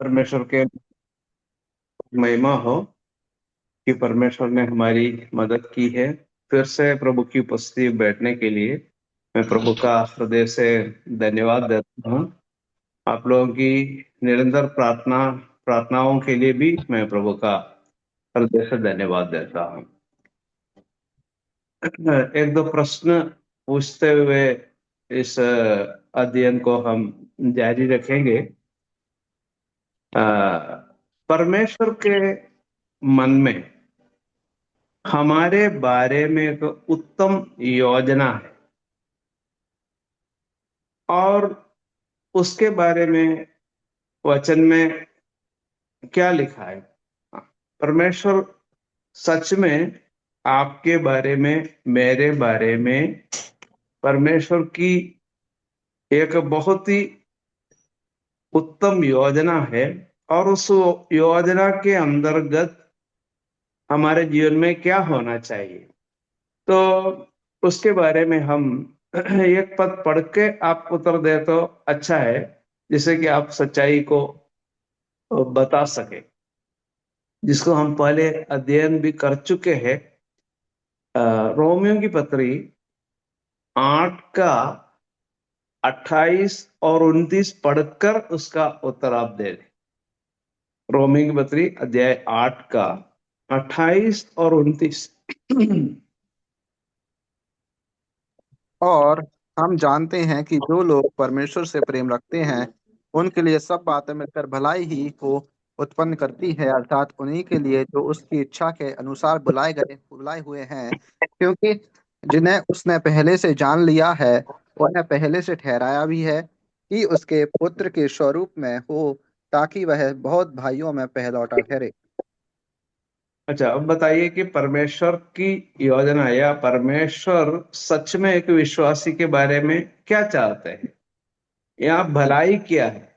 परमेश्वर के महिमा हो कि परमेश्वर ने हमारी मदद की है। फिर से प्रभु की उपस्थिति में बैठने के लिए मैं प्रभु का हृदय से धन्यवाद देता हूँ। आप लोगों की निरंतर प्रार्थनाओं के लिए भी मैं प्रभु का हृदय से धन्यवाद देता हूँ। एक दो प्रश्न पूछते हुए इस अध्ययन को हम जारी रखेंगे। परमेश्वर के मन में हमारे बारे में एक उत्तम योजना है और उसके बारे में वचन में क्या लिखा है। परमेश्वर सच में आपके बारे में, मेरे बारे में परमेश्वर की एक बहुत ही उत्तम योजना है और उस योजना के अंतर्गत हमारे जीवन में क्या होना चाहिए। तो उसके बारे में हम एक पद पढ़ के आप उत्तर दे तो अच्छा है, जिससे कि आप सच्चाई को बता सके, जिसको हम पहले अध्ययन भी कर चुके हैं। रोमियो की पत्री 8 का 28 और 29 पढ़कर उसका उत्तर आप दे दें। रोमियो की पत्री अध्याय 8 का 28 और 29। और हम जानते हैं कि जो लोग परमेश्वर से प्रेम रखते हैं उनके लिए सब बातें मिलकर भलाई ही को उत्पन्न करती है, अर्थात उन्हीं के लिए जो उसकी इच्छा के अनुसार बुलाए हुए हैं। क्योंकि जिन्हें उसने पहले से जान लिया है उन्हें पहले से ठहराया भी है कि उसके पुत्र के स्वरूप में हो, ताकि वह बहुत भाइयों में पहलौठा ठहरे। अच्छा, अब बताइए कि परमेश्वर की योजना या परमेश्वर सच में एक विश्वासी के बारे में क्या चाहते हैं या भलाई क्या है।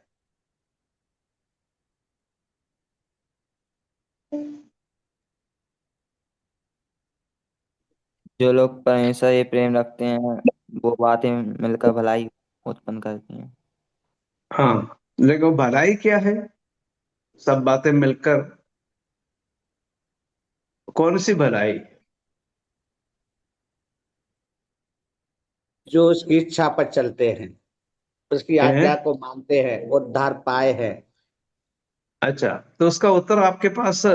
जो लोग परमेश्वर से प्रेम रखते हैं वो बातें मिलकर भलाई उत्पन्न करती हैं। हाँ, लेकिन भलाई क्या है? सब बातें मिलकर कौन सी भलाई? जो उसकी इच्छा पर चलते हैं, उसकी है? आज्ञा को मानते हैं, उद्धार पाए हैं। अच्छा, तो उसका उत्तर आपके पास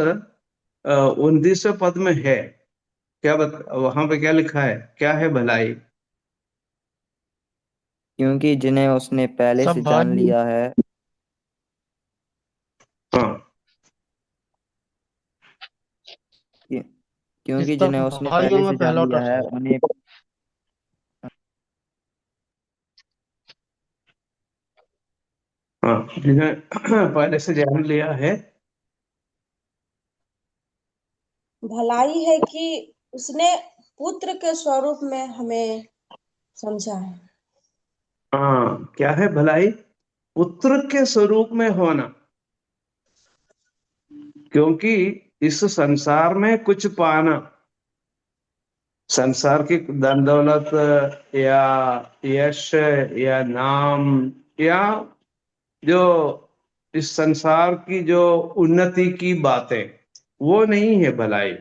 29वें पद में है। वहां पे क्या लिखा है, क्या है भलाई? क्योंकि जिन्हें उसने पहले से सब जान भाई लिया है हाँ, कि- क्योंकि सब जिन्हें उसने भाइयों पहले में से जान पहलौठा लिया है ठहरे। उन्हें हाँ, जिन्हें पहले से जान लिया है। भलाई है कि उसने पुत्र के स्वरूप में हमें समझा है। हाँ, क्या है भलाई? पुत्र के स्वरूप में होना। क्योंकि इस संसार में कुछ पाना, संसार की धन दौलत या यश या नाम या जो इस संसार की जो उन्नति की बातें, वो नहीं है भलाई।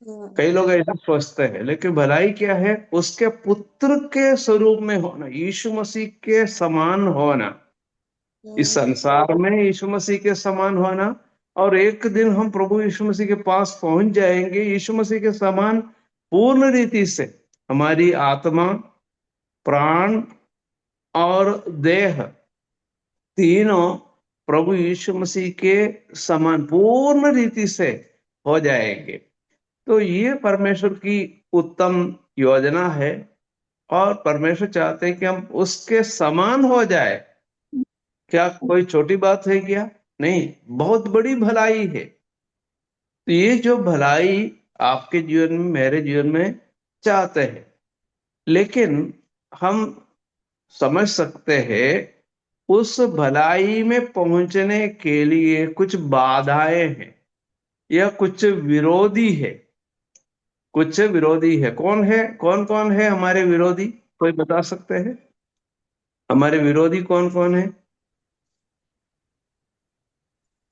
कई लोग ऐसा सोचते हैं, लेकिन भलाई क्या है? उसके पुत्र के स्वरूप में होना, यीशु मसीह के समान होना, इस संसार में यीशु मसीह के समान होना। और एक दिन हम प्रभु यीशु मसीह के पास पहुंच जाएंगे यीशु मसीह के समान, पूर्ण रीति से हमारी आत्मा, प्राण और देह तीनों प्रभु यीशु मसीह के समान पूर्ण रीति से हो जाएंगे। तो ये परमेश्वर की उत्तम योजना है और परमेश्वर चाहते हैं कि हम उसके समान हो जाए। क्या कोई छोटी बात है क्या? नहीं, बहुत बड़ी भलाई है। तो ये जो भलाई आपके जीवन में, मेरे जीवन में चाहते हैं, लेकिन हम समझ सकते हैं उस भलाई में पहुंचने के लिए कुछ बाधाएं हैं या कुछ विरोधी है। कुछ विरोधी है। कौन है? कौन कौन है हमारे विरोधी? कोई बता सकते हैं हमारे विरोधी कौन कौन है?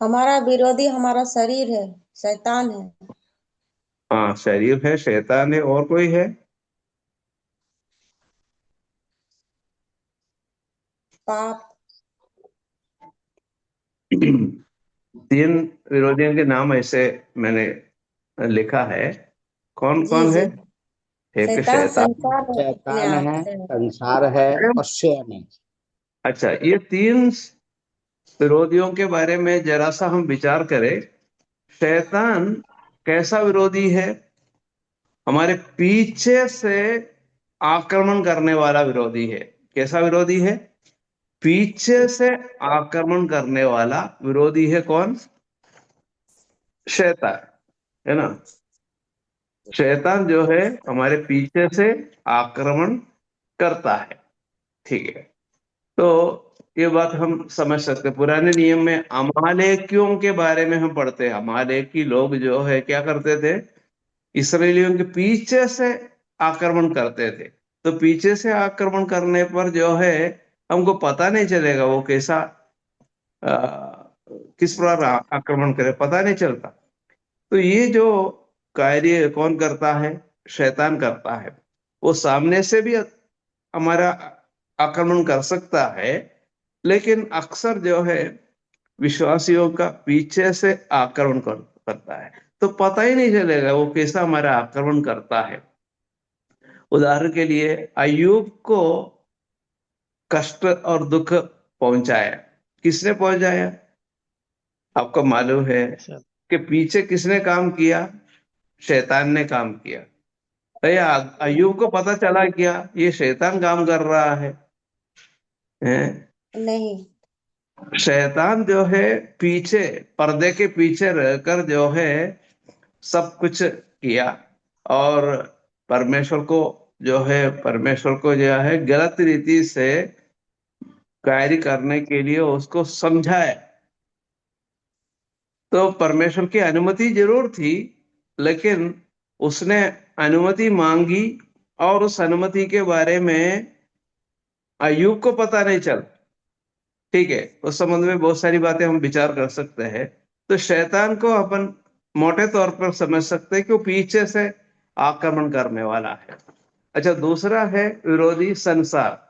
हमारा विरोधी हमारा शरीर है, शैतान है। हाँ, शरीर है, शैतान है, और कोई है? पाप। तीन विरोधियों के नाम ऐसे मैंने लिखा है। कौन जी कौन है? जी। एक शैतान शैतान। संसार में अपने शैतान आप है, से। संसार है और स्वयं है। अच्छा, ये तीन विरोधियों के बारे में जरा सा हम विचार करें। शैतान कैसा विरोधी है? हमारे पीछे से आक्रमण करने वाला विरोधी है। कैसा विरोधी है? पीछे से आक्रमण करने वाला विरोधी है। कौन? शैतान, है ना। शैतान जो है हमारे पीछे से आक्रमण करता है। ठीक है, तो ये बात हम समझ सकते हैं। पुराने नियम में अमालेकियों के बारे में हम पढ़ते हैं। अमालेकी लोग जो है क्या करते थे? इसराइलियों के पीछे से आक्रमण करते थे। तो पीछे से आक्रमण करने पर जो है हमको पता नहीं चलेगा वो कैसा आ, किस प्रकार आक्रमण करे, पता नहीं चलता। तो ये जो कार्य कौन करता है? शैतान करता है। वो सामने से भी हमारा आक्रमण कर सकता है, लेकिन अक्सर जो है विश्वासियों का पीछे से आक्रमण करता है। तो पता ही नहीं चलेगा वो कैसा हमारा आक्रमण करता है। उदाहरण के लिए अय्यूब को कष्ट और दुख पहुंचाया। किसने पहुंचाया? आपको मालूम है कि पीछे किसने काम किया? शैतान ने काम किया। तो ये अय्यूब को पता चला क्या ये शैतान काम कर रहा है? हैं? नहीं। शैतान जो है पीछे, पर्दे के पीछे रहकर जो है सब कुछ किया, और परमेश्वर को जो है गलत रीति से कार्य करने के लिए उसको समझाया। तो परमेश्वर की अनुमति जरूर थी, लेकिन उसने अनुमति मांगी और उस अनुमति के बारे में अय्यूब को पता नहीं चल। ठीक है, उस संबंध में बहुत सारी बातें हम विचार कर सकते हैं। तो शैतान को अपन मोटे तौर पर समझ सकते हैं कि वो पीछे से आक्रमण करने वाला है। अच्छा, दूसरा है विरोधी संसार।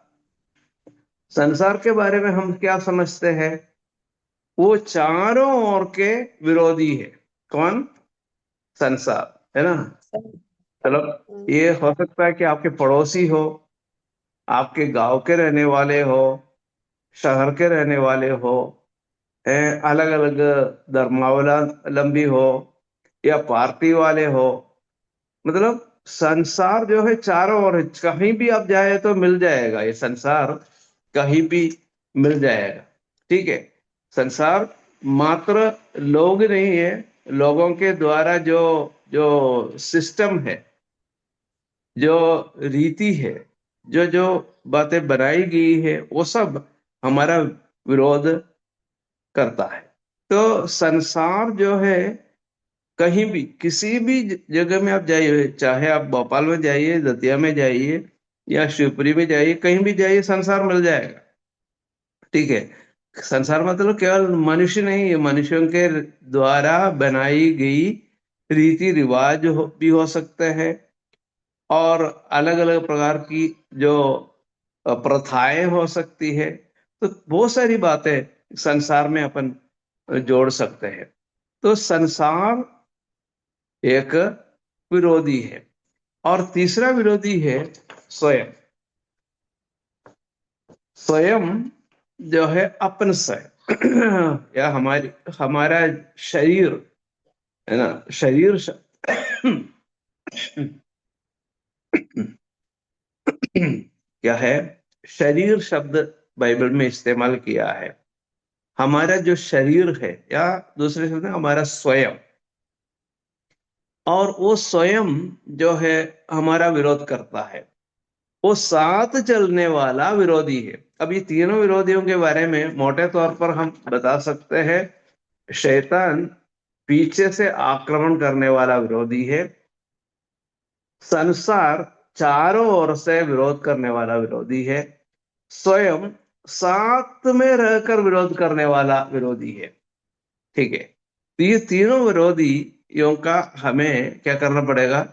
संसार के बारे में हम क्या समझते हैं? वो चारों ओर के विरोधी है। कौन? संसार, है ना। चलो, ये हो सकता है कि आपके पड़ोसी हो, आपके गांव के रहने वाले हो, शहर के रहने वाले हो, अलग अलग धर्मावलंबी हो, या पार्टी वाले हो। मतलब संसार जो है चारों ओर है। कहीं भी आप जाए तो मिल जाएगा ये संसार, कहीं भी मिल जाएगा। ठीक है, संसार मात्र लोग नहीं है, लोगों के द्वारा जो जो सिस्टम है, जो रीति है, जो जो बातें बनाई गई है, वो सब हमारा विरोध करता है। तो संसार जो है कहीं भी किसी भी जगह में आप जाइए, चाहे आप भोपाल में जाइए, दतिया में जाइए, या शिवपुरी में जाइए, कहीं भी जाइए संसार मिल जाएगा। ठीक है, संसार मतलब केवल मनुष्य नहीं है, मनुष्यों के द्वारा बनाई गई रीति रिवाज भी हो सकते हैं, और अलग अलग प्रकार की जो प्रथाएं हो सकती है। तो बहुत सारी बातें संसार में अपन जोड़ सकते हैं। तो संसार एक विरोधी है। और तीसरा विरोधी है स्वयं। स्वयं जो है अपन से या हमारा शरीर, है ना। शरीर क्या है? शरीर शब्द बाइबल में इस्तेमाल किया है। हमारा जो शरीर है, या दूसरे शब्द में हमारा स्वयं, और वो स्वयं जो है हमारा विरोध करता है। वो साथ चलने वाला विरोधी है। अब ये तीनों विरोधियों के बारे में मोटे तौर पर हम बता सकते हैं। शैतान पीछे से आक्रमण करने वाला विरोधी है। संसार चारों ओर से विरोध करने वाला विरोधी है। स्वयं साथ में रहकर विरोध करने वाला विरोधी है। ठीक है, तो ये तीनों विरोधियों का हमें क्या करना पड़ेगा,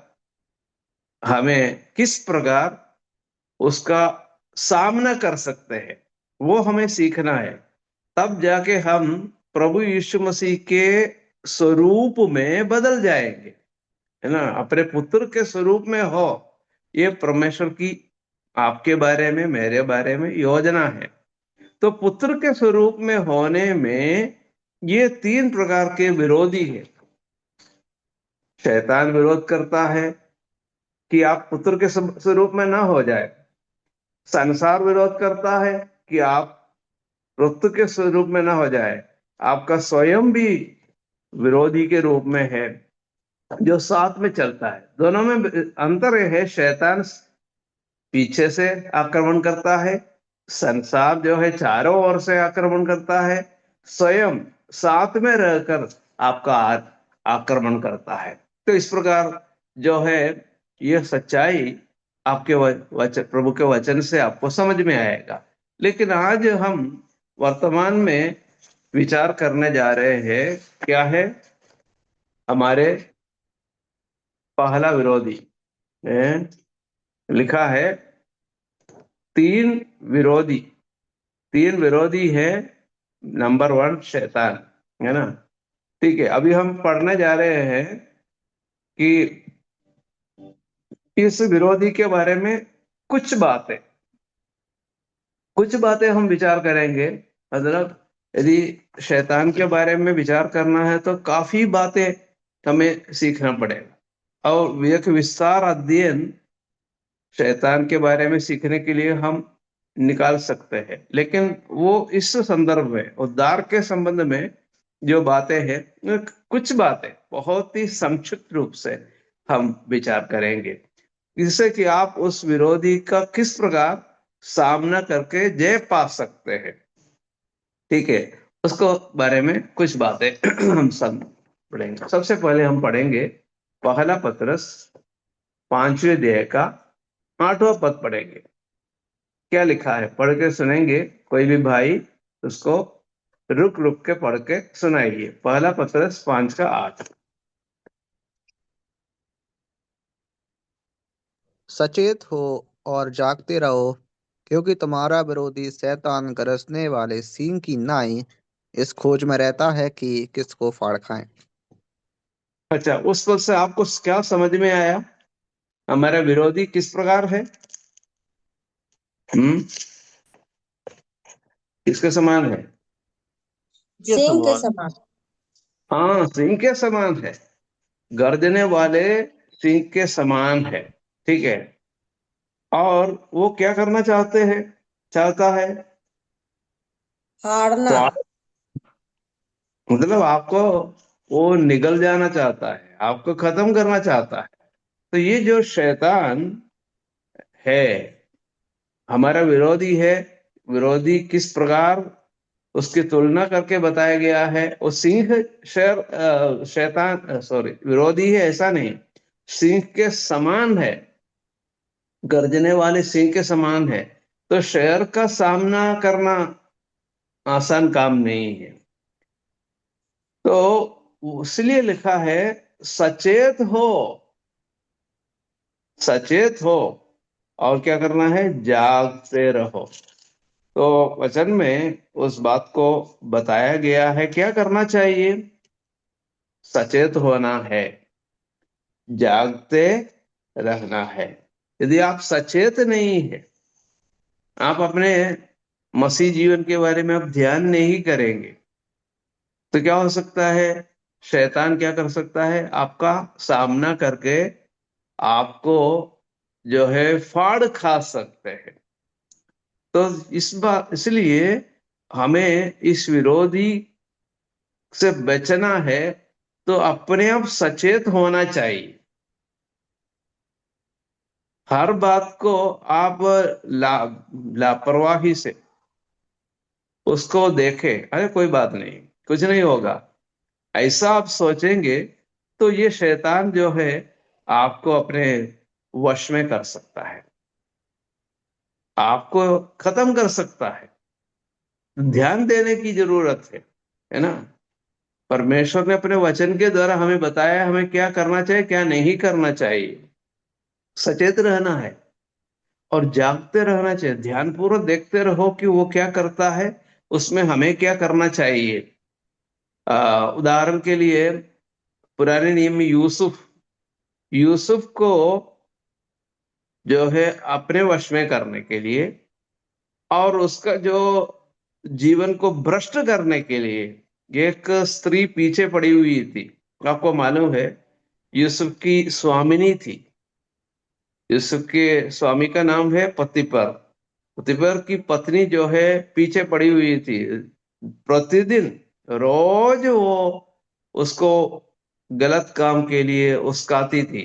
हमें किस प्रकार उसका सामना कर सकते हैं वो हमें सीखना है। तब जाके हम प्रभु यीशु मसीह के स्वरूप में बदल जाएंगे, है ना, अपने पुत्र के स्वरूप में हो। ये परमेश्वर की आपके बारे में मेरे बारे में योजना है। तो पुत्र के स्वरूप में होने में ये तीन प्रकार के विरोधी है। शैतान विरोध करता है कि आप पुत्र के स्वरूप में ना हो जाए। संसार विरोध करता है कि आप पुत्र के स्वरूप में ना हो जाए। आपका स्वयं भी विरोधी के रूप में है जो साथ में चलता है। दोनों में अंतर है, शैतान पीछे से आक्रमण करता है, संसार जो है चारों ओर से आक्रमण करता है, स्वयं साथ में रहकर आपका आक्रमण करता है। तो इस प्रकार जो है यह सच्चाई आपके वचन, प्रभु के वचन से आपको समझ में आएगा। लेकिन आज हम वर्तमान में विचार करने जा रहे हैं, क्या है हमारे पहला विरोधी है, लिखा है तीन विरोधी। तीन विरोधी है, नंबर 1 शैतान, है ना। ठीक है, अभी हम पढ़ने जा रहे हैं कि इस विरोधी के बारे में कुछ बातें हम विचार करेंगे। मतलब यदि शैतान के बारे में विचार करना है तो काफी बातें हमें सीखना पड़ेगा, और एक विस्तार अध्ययन शैतान के बारे में सीखने के लिए हम निकाल सकते हैं। लेकिन वो इस संदर्भ में उद्धार के संबंध में जो बातें हैं, कुछ बातें बहुत ही संक्षिप्त रूप से हम विचार करेंगे, जिससे कि आप उस विरोधी का किस प्रकार सामना करके जय पा सकते हैं। ठीक है, उसको बारे में कुछ बातें हम सब पढ़ेंगे। सबसे पहले हम पढ़ेंगे पहला पत्रस 5वें अध्याय का 8वां पद पढ़ेंगे। क्या लिखा है पढ़ के सुनेंगे, कोई भी भाई उसको रुक रुक के पढ़ के सुनाइए। पहला पत्रस 5:8। सचेत हो और जागते रहो, क्योंकि तुम्हारा विरोधी शैतान गरजने वाले सिंह की नाई इस खोज में रहता है कि किसको फाड़ खाए। अच्छा, उस पद से आपको क्या समझ में आया, हमारा विरोधी किस प्रकार है? किसके समान है? सिंह के समान। हाँ, सिंह के समान है, गर्जने वाले सिंह के समान है। ठीक है, और वो क्या करना चाहता है? हारना। तो मतलब आपको वो निगल जाना चाहता है, आपको खत्म करना चाहता है। तो ये जो शैतान है हमारा विरोधी है। विरोधी किस प्रकार उसकी तुलना करके बताया गया है, वो सिंह शैतान सॉरी विरोधी है ऐसा नहीं, सिंह के समान है, गर्जने वाले सिंह के समान है। तो शेर का सामना करना आसान काम नहीं है। तो इसलिए लिखा है सचेत हो, सचेत हो, और क्या करना है, जागते रहो। तो वचन में उस बात को बताया गया है, क्या करना चाहिए, सचेत होना है, जागते रहना है। यदि आप सचेत नहीं है, आप अपने मसीह जीवन के बारे में आप ध्यान नहीं करेंगे, तो क्या हो सकता है, शैतान क्या कर सकता है, आपका सामना करके आपको जो है फाड़ खा सकते हैं। तो इसलिए हमें इस विरोधी से बचना है, तो अपने आप सचेत होना चाहिए। हर बात को आप लापरवाही से उसको देखें, अरे कोई बात नहीं, कुछ नहीं होगा, ऐसा आप सोचेंगे तो ये शैतान जो है आपको अपने वश में कर सकता है, आपको खत्म कर सकता है। ध्यान देने की जरूरत है ना। परमेश्वर ने अपने वचन के द्वारा हमें बताया हमें क्या करना चाहिए, क्या नहीं करना चाहिए। सचेत रहना है और जागते रहना चाहिए, ध्यानपूर्वक देखते रहो कि वो क्या करता है, उसमें हमें क्या करना चाहिए। उदाहरण के लिए पुराने नियम में यूसुफ यूसुफ को जो है अपने वश में करने के लिए और उसका जो जीवन को भ्रष्ट करने के लिए एक स्त्री पीछे पड़ी हुई थी। आपको मालूम है यूसुफ की स्वामिनी थी। यूसुफ के स्वामी का नाम है पतिपर। पतिपर की पत्नी जो है पीछे पड़ी हुई थी। प्रतिदिन रोज वो उसको गलत काम के लिए उस्काती थी।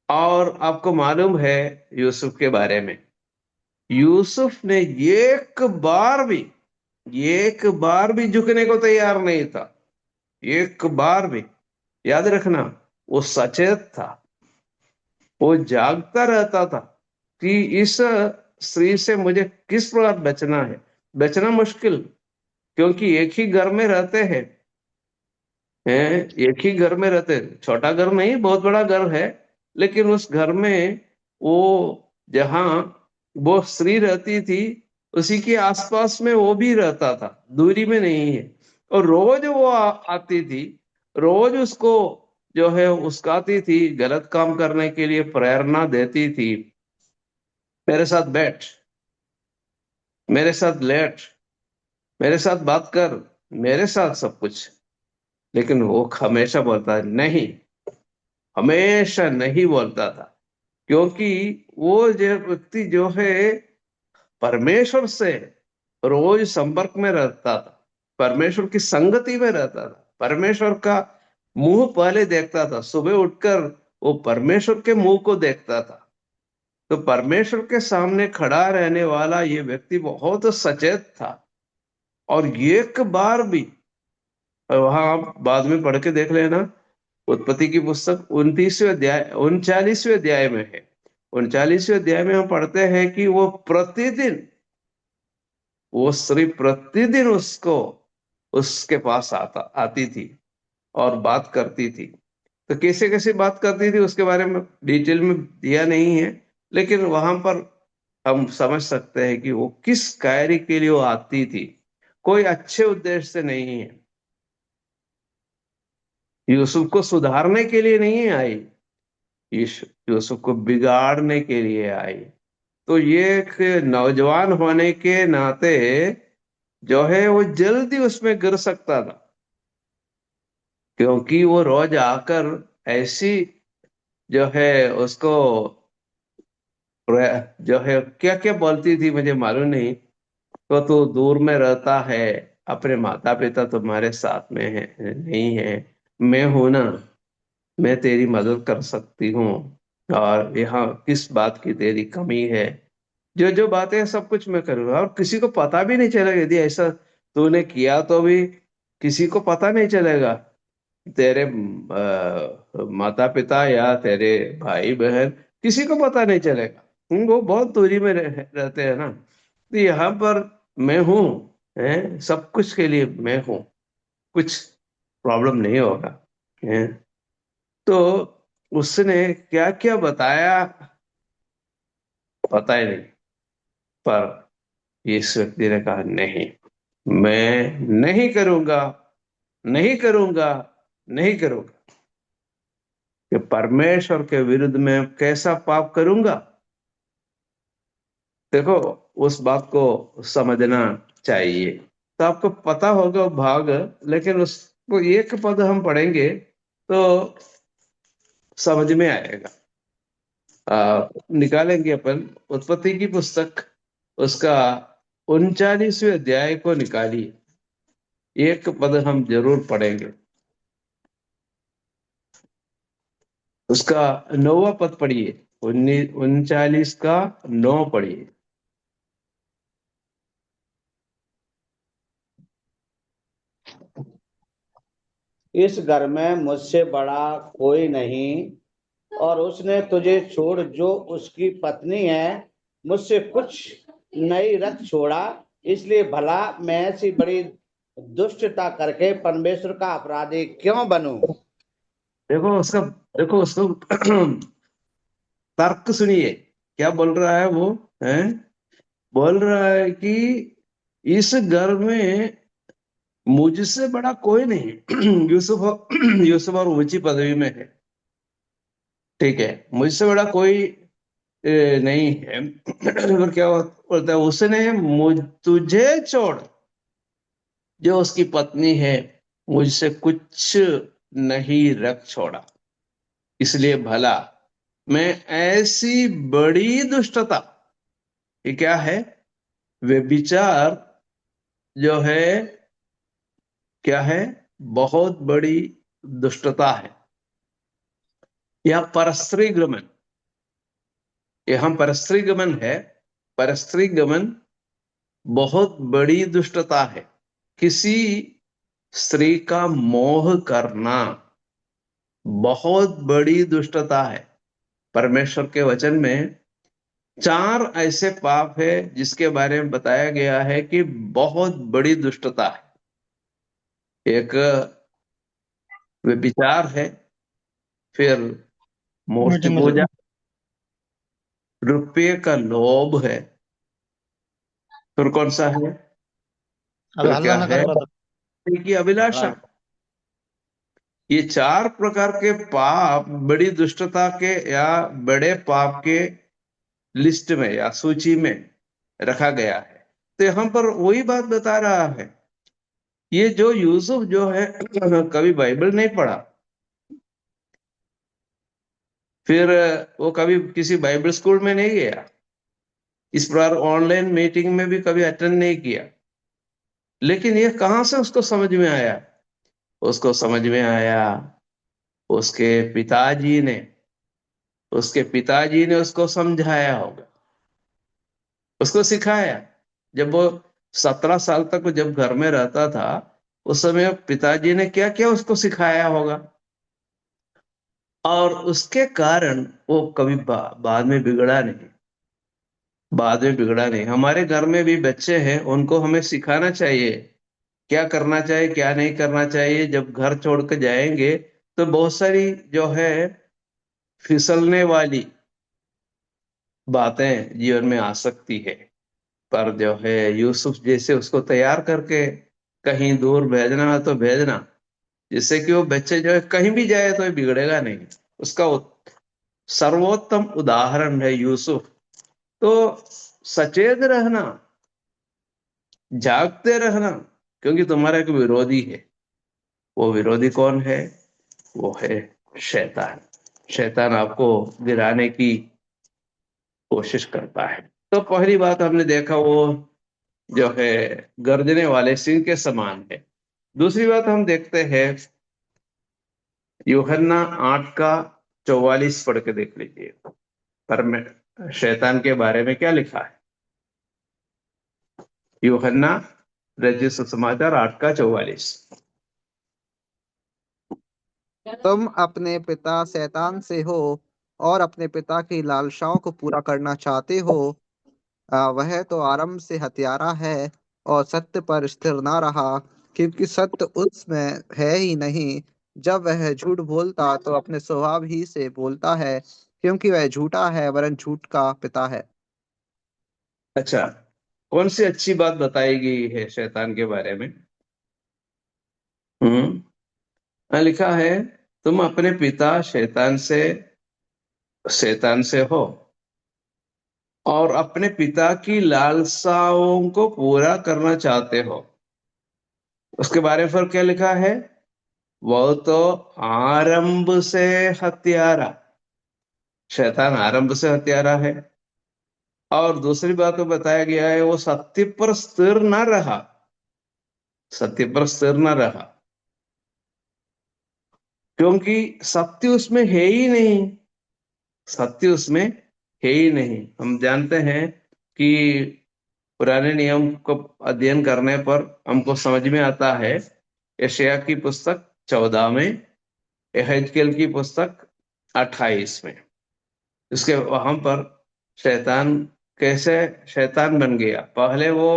और आपको मालूम है यूसुफ के बारे में, यूसुफ ने एक बार भी झुकने को तैयार नहीं था। एक बार भी। याद रखना, वो सचेत था, वो जागता रहता था कि इस स्त्री से मुझे किस प्रकार बचना है। बचना मुश्किल, क्योंकि एक ही घर में रहते हैं। एक ही घर में रहते हैं। छोटा घर नहीं, बहुत बड़ा घर है, लेकिन उस घर में वो जहां वो स्त्री रहती थी उसी के आसपास में वो भी रहता था, दूरी में नहीं है। और रोज वो आती थी, रोज उसको जो है उस्काती थी, गलत काम करने के लिए प्रेरणा देती थी। मेरे साथ बैठ, मेरे साथ लेट, मेरे साथ बात कर, मेरे साथ सब कुछ। लेकिन वो हमेशा बोलता है नहीं, हमेशा नहीं बोलता था। क्योंकि वो जो व्यक्ति जो है परमेश्वर से रोज संपर्क में रहता था, परमेश्वर की संगति में रहता था, परमेश्वर का मुंह पहले देखता था। सुबह उठकर वो परमेश्वर के मुंह को देखता था। तो परमेश्वर के सामने खड़ा रहने वाला ये व्यक्ति बहुत सचेत था। और एक बार भी, वहां आप बाद में पढ़ के देख लेना, उत्पत्ति की पुस्तक 39वें अध्याय में है। 39वें अध्याय में हम पढ़ते हैं कि वो स्त्री प्रतिदिन उसको उसके पास आती थी और बात करती थी। तो कैसे कैसे बात करती थी उसके बारे में डिटेल में दिया नहीं है, लेकिन वहां पर हम समझ सकते हैं कि वो किस कार्य के लिए वो आती थी। कोई अच्छे उद्देश्य से नहीं है। यूसुफ को सुधारने के लिए नहीं आई, यूसुफ को बिगाड़ने के लिए आई। तो ये एक नौजवान होने के नाते जो है वो जल्दी उसमें गिर सकता था, क्योंकि वो रोज आकर ऐसी जो है उसको जो है क्या क्या बोलती थी मुझे मालूम नहीं। तो तू दूर में रहता है, अपने माता पिता तुम्हारे साथ में है नहीं है, मैं हूं ना, मैं तेरी मदद कर सकती हूँ। और यहाँ किस बात की तेरी कमी है, जो जो बातें हैं सब कुछ मैं करूंगा। और किसी को पता भी नहीं चलेगा, यदि ऐसा तूने किया तो भी किसी को पता नहीं चलेगा। तेरे माता पिता या तेरे भाई बहन किसी को पता नहीं चलेगा। वो बहुत दूरी में रहते हैं ना। तो यहाँ पर मैं हूँ, सब कुछ के लिए मैं हूँ, कुछ प्रॉब्लम नहीं होगा। हैं? तो उसने क्या क्या बताया पता ही नहीं। पर इस व्यक्ति ने कहा नहीं, मैं नहीं करूंगा, नहीं करूंगा, नहीं करूंगा। कि परमेश्वर के विरुद्ध में कैसा पाप करूंगा। देखो, उस बात को समझना चाहिए। तो आपको पता होगा वो भाग, लेकिन उसको एक पद हम पढ़ेंगे तो समझ में आएगा। निकालेंगे अपन उत्पत्ति की पुस्तक, उसका 39वें अध्याय को निकालिए। एक पद हम जरूर पढ़ेंगे, उसका 9वां पद पढ़िए। 39 का 9 पढ़िए। इस घर में मुझसे बड़ा कोई नहीं, और उसने तुझे छोड़ जो उसकी पत्नी है मुझसे कुछ नहीं रख छोड़ा। इसलिए भला मैं ऐसी बड़ी दुष्टता करके परमेश्वर का अपराधी क्यों बनूं? देखो उसको तर्क सुनिए, क्या बोल रहा है वो, है बोल रहा है कि इस घर में मुझसे बड़ा कोई नहीं। यूसुफ और ऊंची पदवी में है, ठीक है, मुझसे बड़ा कोई नहीं है। और क्या बोलता है, उसने तुझे छोड़, जो उसकी पत्नी है, मुझसे कुछ नहीं रख छोड़ा, इसलिए भला मैं ऐसी बड़ी दुष्टता, ये क्या है, व्यभिचार जो है, क्या है, बहुत बड़ी दुष्टता है, या परस्त्री गमन, यहां परस्त्री गमन है। परस्त्री गमन बहुत बड़ी दुष्टता है। किसी स्त्री का मोह करना बहुत बड़ी दुष्टता है। परमेश्वर के वचन में 4 ऐसे पाप है जिसके बारे में बताया गया है कि बहुत बड़ी दुष्टता है। एक व्यभिचार है, फिर मूर्ति मीटिंग में पूजा, रुपये का लोभ है, फिर कौन सा है, अबे फिर हल्ला क्या ना है, कर रहा था। की अभिलाषा। ये 4 प्रकार के पाप बड़ी दुष्टता के या बड़े पाप के लिस्ट में या सूची में रखा गया है। तो यहां पर वही बात बता रहा है। ये जो यूसुफ जो है, कभी बाइबल नहीं पढ़ा, फिर वो कभी किसी बाइबल स्कूल में नहीं गया, इस प्रकार ऑनलाइन मीटिंग में भी कभी अटेंड नहीं किया, लेकिन ये कहां से उसको समझ में आया? उसको समझ में आया उसके पिताजी ने, उसके पिताजी ने उसको समझाया होगा, उसको सिखाया। जब वो 17 साल तक वो जब घर में रहता था, उस समय पिताजी ने क्या क्या उसको सिखाया होगा, और उसके कारण वो कभी बाद में बिगड़ा नहीं। बाद में बिगड़ा नहीं। हमारे घर में भी बच्चे हैं, उनको हमें सिखाना चाहिए क्या करना चाहिए क्या नहीं करना चाहिए। जब घर छोड़ के जाएंगे तो बहुत सारी जो है फिसलने वाली बातें जीवन में आ सकती है, पर जो है यूसुफ जैसे उसको तैयार करके कहीं दूर भेजना है तो भेजना, जिससे कि वो बच्चे जो है कहीं भी जाए तो ये बिगड़ेगा नहीं। उसका सर्वोत्तम उदाहरण है यूसुफ। तो सचेत रहना, जागते रहना, क्योंकि तुम्हारा एक विरोधी है। वो विरोधी कौन है? वो है शैतान। शैतान आपको गिराने की कोशिश करता है। तो पहली बात हमने देखा, वो जो है गर्जने वाले सिंह के समान है। दूसरी बात हम देखते हैं, यूहन्ना 8 का 44 पढ़ के देख लीजिए, पर में शैतान के बारे में क्या लिखा है। यूहन्ना रचित सुसमाचार 8 का 44। तुम अपने पिता शैतान से हो और अपने पिता की लालसाओं को पूरा करना चाहते हो। वह तो आरंभ से हत्यारा है और सत्य पर स्थिर ना रहा, क्योंकि सत्य उसमें है ही नहीं। जब वह झूठ बोलता तो अपने स्वभाव ही से बोलता है, क्योंकि वह झूठा है वरन झूठ का पिता है। अच्छा, कौन सी अच्छी बात बताई गई है शैतान के बारे में? लिखा है, तुम अपने पिता शैतान से हो और अपने पिता की लालसाओं को पूरा करना चाहते हो। उसके बारे में फिर क्या लिखा है? वो तो आरंभ से हत्यारा, शैतान आरंभ से हत्यारा है। और दूसरी बात तो बताया गया है, वो सत्य पर स्थिर न रहा, सत्य पर स्थिर न रहा, क्योंकि सत्य उसमें है ही नहीं, सत्य उसमें है ही नहीं। हम जानते हैं कि पुराने नियम को अध्ययन करने पर हमको समझ में आता है, यशायाह की पुस्तक 14 में, यहेजकेल की पुस्तक 28 में, इसके वहां पर शैतान कैसे शैतान बन गया। पहले वो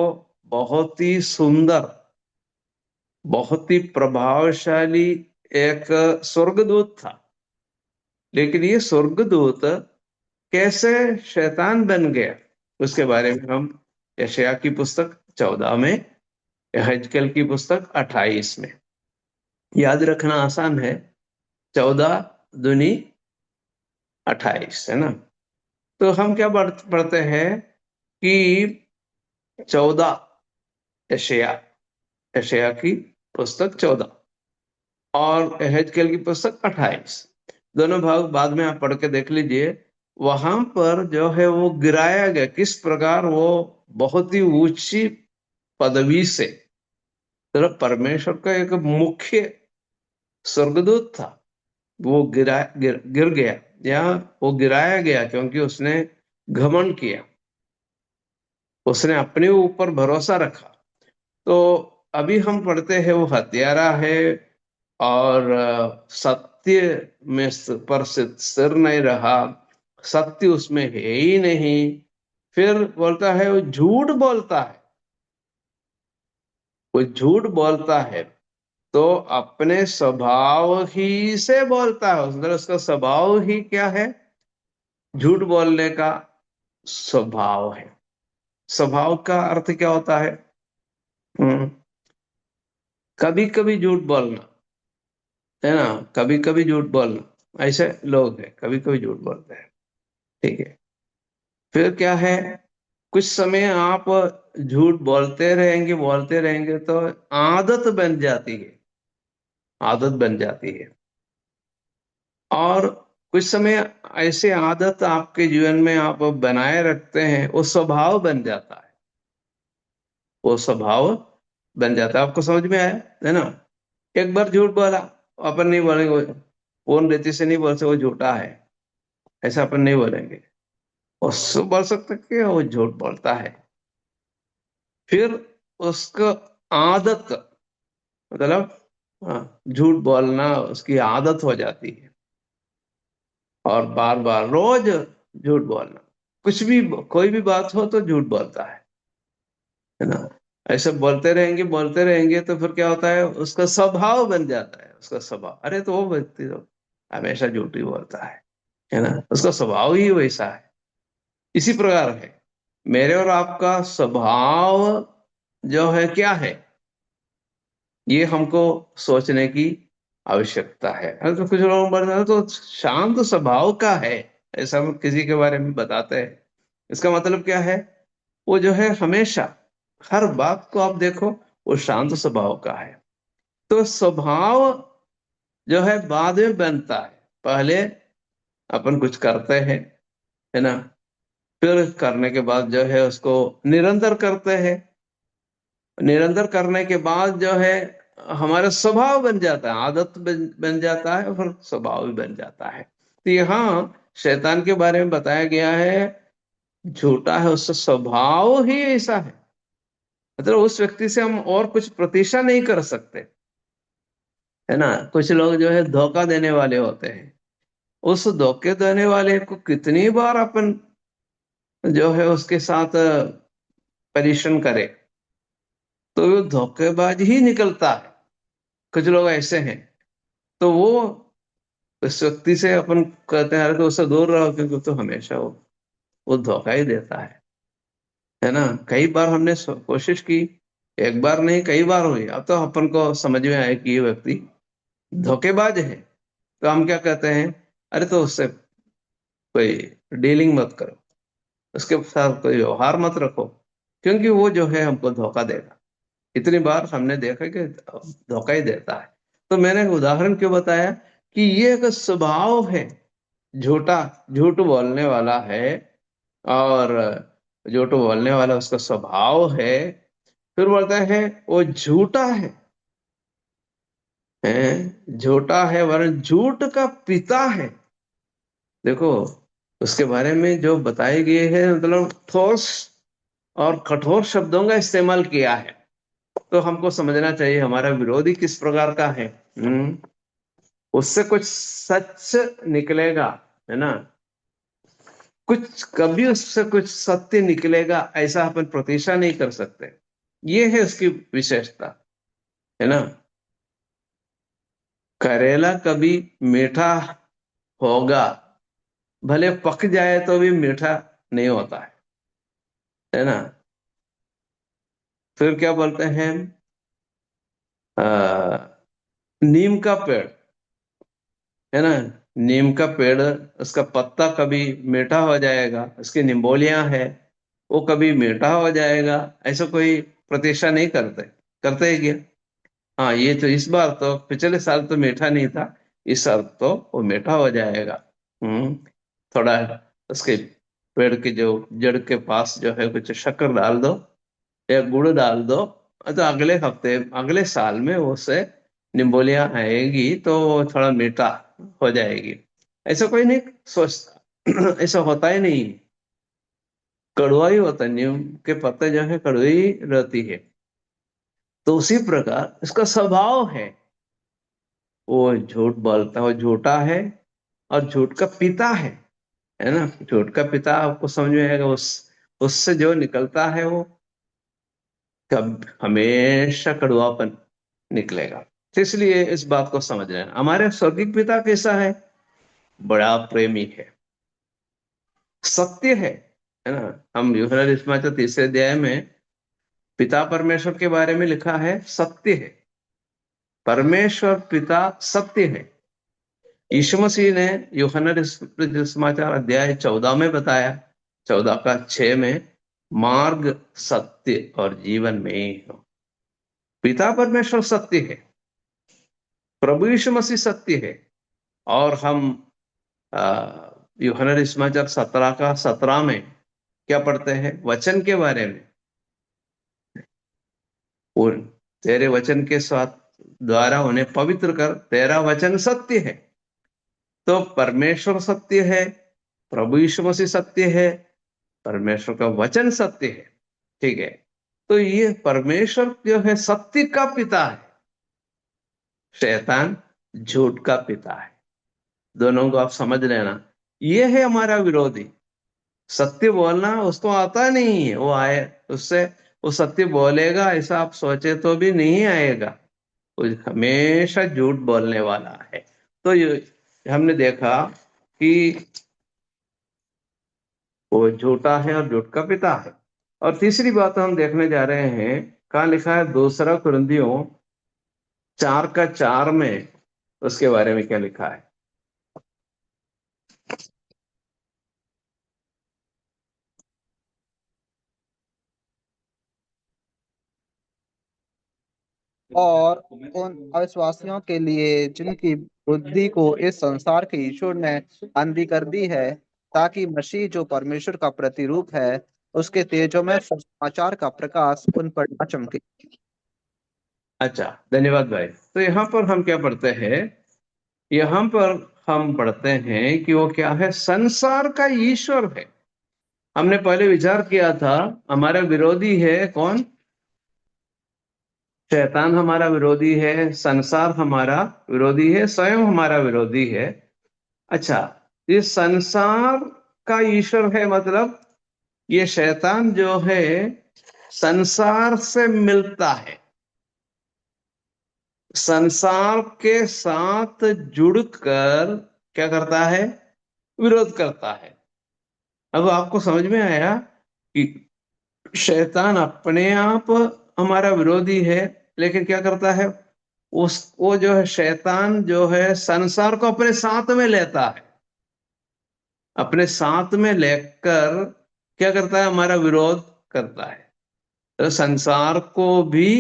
बहुत ही सुंदर बहुत ही प्रभावशाली एक स्वर्गदूत था। लेकिन ये स्वर्गदूत कैसे शैतान बन गया, उसके बारे में हम यशायाह की पुस्तक 14 में, यहेजकेल की पुस्तक 28 में। याद रखना आसान है, 14 दूनी 28, है ना। तो हम क्या पढ़ते हैं कि 14 यशायाह की पुस्तक 14 और यहेजकेल की पुस्तक 28, दोनों भाग बाद में आप पढ़ के देख लीजिए। वहां पर जो है वो गिराया गया, किस प्रकार वो बहुत ही ऊंची पदवी से, मतलब परमेश्वर का एक मुख्य स्वर्गदूत था, वो गिर गया, या वो गिराया गया क्योंकि उसने घमंड किया, उसने अपने ऊपर भरोसा रखा। तो अभी हम पढ़ते हैं वो हत्यारा है और सत्य में पर स्थिर नहीं रहा, सत्य उसमें है ही नहीं। फिर बोलता है वो झूठ बोलता है, वो झूठ बोलता है तो अपने स्वभाव ही से बोलता है, उसका स्वभाव ही क्या है, झूठ बोलने का स्वभाव है। स्वभाव का अर्थ क्या होता है? कभी कभी झूठ बोलना, है ना, कभी कभी झूठ बोलना, ऐसे लोग हैं कभी कभी झूठ बोलते हैं, ठीक है। फिर क्या है, कुछ समय आप झूठ बोलते रहेंगे तो आदत बन जाती है, आदत बन जाती है। और कुछ समय ऐसे आदत आपके जीवन में आप बनाए रखते हैं, वो स्वभाव बन जाता है, वो स्वभाव बन जाता है। आपको समझ में आया, है ना। एक बार झूठ बोला, अपन नहीं बोलेंगे, पूर्ण रीति से नहीं बोल सकते वो झूठा है, ऐसा अपन नहीं बोलेंगे। उससे बोल सकते कि वो झूठ बोलता है। फिर उसका आदत, मतलब झूठ बोलना उसकी आदत हो जाती है, और बार बार रोज झूठ बोलना, कुछ भी कोई भी बात हो तो झूठ बोलता है ना। ऐसे बोलते रहेंगे तो फिर क्या होता है, उसका स्वभाव बन जाता है, उसका स्वभाव, अरे तो वो व्यक्ति तो हमेशा झूठ ही बोलता है ना, उसका स्वभाव ही वैसा है। इसी प्रकार है मेरे और आपका स्वभाव जो है क्या है, ये हमको सोचने की आवश्यकता है। अरे तो कुछ लोग बोलते हैं तो शांत स्वभाव का है, ऐसा हम किसी के बारे में बताते हैं, इसका मतलब क्या है, वो जो है हमेशा हर बात को आप देखो वो शांत स्वभाव का है। तो स्वभाव जो है बाद में बनता है, पहले अपन कुछ करते हैं, है ना, फिर करने के बाद जो है उसको निरंतर करते हैं, निरंतर करने के बाद जो है हमारा स्वभाव बन जाता है, आदत बन जाता है, और फिर स्वभाव भी बन जाता है। तो यहाँ शैतान के बारे में बताया गया है, झूठा है, उसका स्वभाव ही ऐसा है, मतलब उस व्यक्ति से हम और कुछ प्रतीक्षा नहीं कर सकते, है ना। कुछ लोग जो है धोखा देने वाले होते हैं, उस धोखे देने वाले को कितनी बार अपन जो है उसके साथ परीक्षण करे तो वो धोखेबाज ही निकलता है। कुछ लोग ऐसे हैं, तो वो उस व्यक्ति से अपन कहते हैं अरे तो उससे दूर रहो, क्योंकि तो हमेशा वो धोखा ही देता है ना। कई बार हमने कोशिश की, एक बार नहीं कई बार हुई, अब तो अपन को समझ में आया कि ये व्यक्ति धोखेबाज है। तो हम क्या कहते हैं, अरे तो उससे कोई डीलिंग मत करो, उसके साथ कोई व्यवहार मत रखो, क्योंकि वो जो है हमको धोखा देगा। इतनी बार हमने देखा कि धोखा ही देता है। तो मैंने उदाहरण क्यों बताया कि ये एक स्वभाव है, झूठा झूठ बोलने वाला है, और झूठ बोलने वाला उसका स्वभाव है। फिर बोलता है वो झूठा है, झूठा है वरन झूठ का पिता है। देखो उसके बारे में जो बताए गए हैं, मतलब ठोस और कठोर शब्दों का इस्तेमाल किया है। तो हमको समझना चाहिए हमारा विरोधी किस प्रकार का है। उससे कुछ सच निकलेगा, है ना, कुछ कभी उससे कुछ सत्य निकलेगा ऐसा अपन प्रतीक्षा नहीं कर सकते। ये है उसकी विशेषता, है ना। करेला कभी मीठा होगा, भले पक जाए तो भी मीठा नहीं होता है ना। फिर क्या बोलते हैं, आ, नीम का पेड़, है ना। नीम का पेड़, उसका पत्ता कभी मीठा हो जाएगा, उसकी निम्बोलियां है, वो कभी मीठा हो जाएगा, ऐसा कोई प्रतीक्षा नहीं करते, करते है क्या? हाँ, ये तो इस बार तो, पिछले साल तो मीठा नहीं था, इस साल तो वो मीठा हो जाएगा। हम्म। थोड़ा उसके पेड़ के जो जड़ के पास जो है कुछ शक्कर डाल दो या गुड़ डाल दो, तो अगले हफ्ते, अगले साल में उससे निम्बोलियां आएगी तो वो थोड़ा मीठा हो जाएगी। ऐसा कोई नहीं सोचता। ऐसा होता ही नहीं, कड़वा ही होता है, नीम के पत्ते जो है कड़वी ही रहती है। तो उसी प्रकार इसका स्वभाव है, वो झूठ बोलता है, वो झूठा है और झूठ का पिता है ना। झूठ का पिता आपको समझ में आएगा, उससे जो निकलता है वो कब हमेशा कड़वापन निकलेगा। तो इसलिए इस बात को समझ रहे हैं, हमारे स्वर्गीय पिता कैसा है, बड़ा प्रेमी है, सत्य है ना। हम यूहन्ना सुसमाचार 3 अध्याय में पिता परमेश्वर के बारे में लिखा है, सत्य है, परमेश्वर पिता सत्य है। यीशु मसीह ने यूहन्ना सुसमाचार अध्याय 14 में बताया, 14 का 6 में, मार्ग सत्य और जीवन में ही हो। पिता परमेश्वर सत्य है, प्रभु यीशु मसीह सत्य है। और हम यूहन्ना सुसमाचार 17 का 17 में क्या पढ़ते हैं, वचन के बारे में, और तेरे वचन के साथ द्वारा उन्हें पवित्र कर, तेरा वचन सत्य है। तो परमेश्वर सत्य है, प्रभु यीशु मसीह सत्य है, परमेश्वर का वचन सत्य है, ठीक है। तो ये परमेश्वर जो है सत्य का पिता है, शैतान झूठ का पिता है। दोनों को आप समझ लेना, ये है हमारा विरोधी। सत्य बोलना उसको आता नहीं है, वो आए उससे, वो सत्य बोलेगा ऐसा आप सोचे तो भी नहीं आएगा, वो हमेशा झूठ बोलने वाला है। तो ये हमने देखा कि वो झूठा है और झूठ का पिता है। और तीसरी बात हम देखने जा रहे हैं, कहाँ लिखा है, 2 कुरिन्थियों 4 का 4 में, उसके बारे में क्या लिखा है। और उन अविश्वासियों के लिए जिनकी बुद्धि को इस संसार के ईश्वर ने अंधी कर दी है, ताकि मसीह जो परमेश्वर का प्रतिरूप है, उसके तेजों में समाचार का प्रकाश उन पर न चमके। अच्छा, धन्यवाद भाई। तो यहाँ पर हम क्या पढ़ते हैं, यहाँ पर हम पढ़ते हैं कि वो क्या है, संसार का ईश्वर है। हमने पहले विचार किया था, हमारा विरोधी है कौन, शैतान हमारा विरोधी है, संसार हमारा विरोधी है, स्वयं हमारा विरोधी है। अच्छा, ये संसार का ईश्वर है, मतलब ये शैतान जो है संसार से मिलता है, संसार के साथ जुड़कर क्या करता है, विरोध करता है। अब आपको समझ में आया कि शैतान अपने आप हमारा विरोधी है, लेकिन क्या करता है, वो जो है शैतान जो है संसार को अपने साथ में लेता है, अपने साथ में लेकर क्या करता है, हमारा विरोध करता है। तो संसार को भी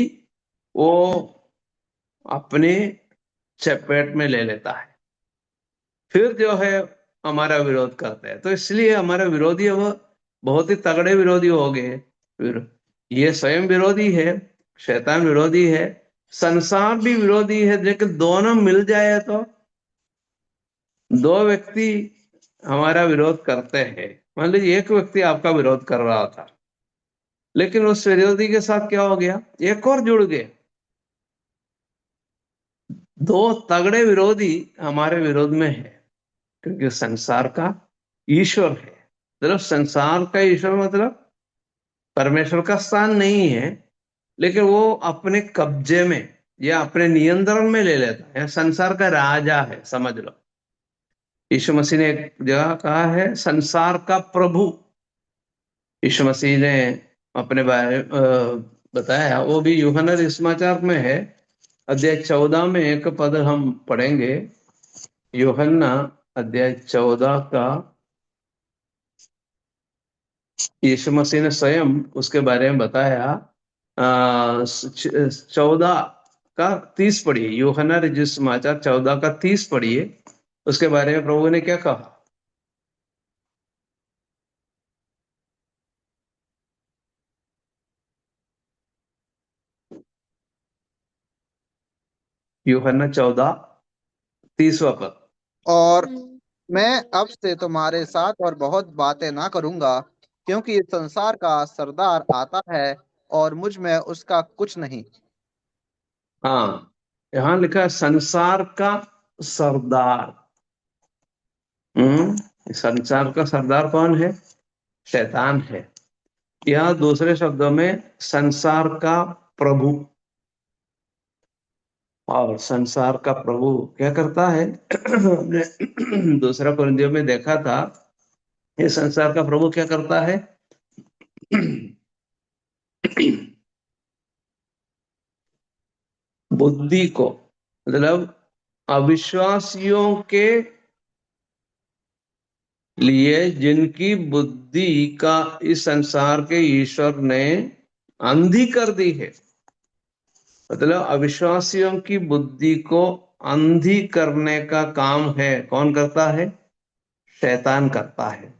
वो अपने चपेट में ले लेता है, फिर जो है हमारा विरोध करता है। तो इसलिए हमारा विरोधी अब बहुत ही तगड़े विरोधी हो गए। फिर ये स्वयं विरोधी है, शैतान विरोधी है, संसार भी विरोधी है, लेकिन दोनों मिल जाए तो, दो व्यक्ति हमारा विरोध करते हैं, मान लीजिए एक व्यक्ति आपका विरोध कर रहा था, लेकिन उस विरोधी के साथ क्या हो गया, एक और जुड़ गए, दो तगड़े विरोधी हमारे विरोध में है, क्योंकि संसार का ईश्वर है। मतलब संसार का ईश्वर मतलब परमेश्वर का स्थान नहीं है, लेकिन वो अपने कब्जे में या अपने नियंत्रण में ले लेता है, संसार का राजा है, समझ लो। यीशु मसीह ने एक जगह कहा है संसार का प्रभु। यीशु मसीह ने अपने बारे बताया, वो भी यूहन्ना समाचार में है, अध्याय 14 में एक पद हम पढ़ेंगे। यूहन्ना अध्याय 14 का, यीशु मसीह ने स्वयं उसके बारे में बताया। 14 का 30 पढ़िए, यूहन्ना रचित समाचार 14 का 30 पढ़िए। उसके बारे में प्रभु ने क्या कहा? यूहन्ना 14 30वां पद। और मैं अब से तुम्हारे साथ और बहुत बातें ना करूंगा, क्योंकि इस संसार का सरदार आता है और मुझ में उसका कुछ नहीं। हाँ, यहां लिखा है संसार का सरदार। संसार का सरदार कौन है? शैतान है। यह दूसरे शब्दों में संसार का प्रभु। और संसार का प्रभु क्या करता है? हमने दूसरा कुरिन्थियों में देखा था, ये संसार का प्रभु क्या करता है? बुद्धि को, मतलब अविश्वासियों के लिए जिनकी बुद्धि का इस संसार के ईश्वर ने अंधी कर दी है, मतलब अविश्वासियों की बुद्धि को अंधी करने का काम है, कौन करता है? शैतान करता है।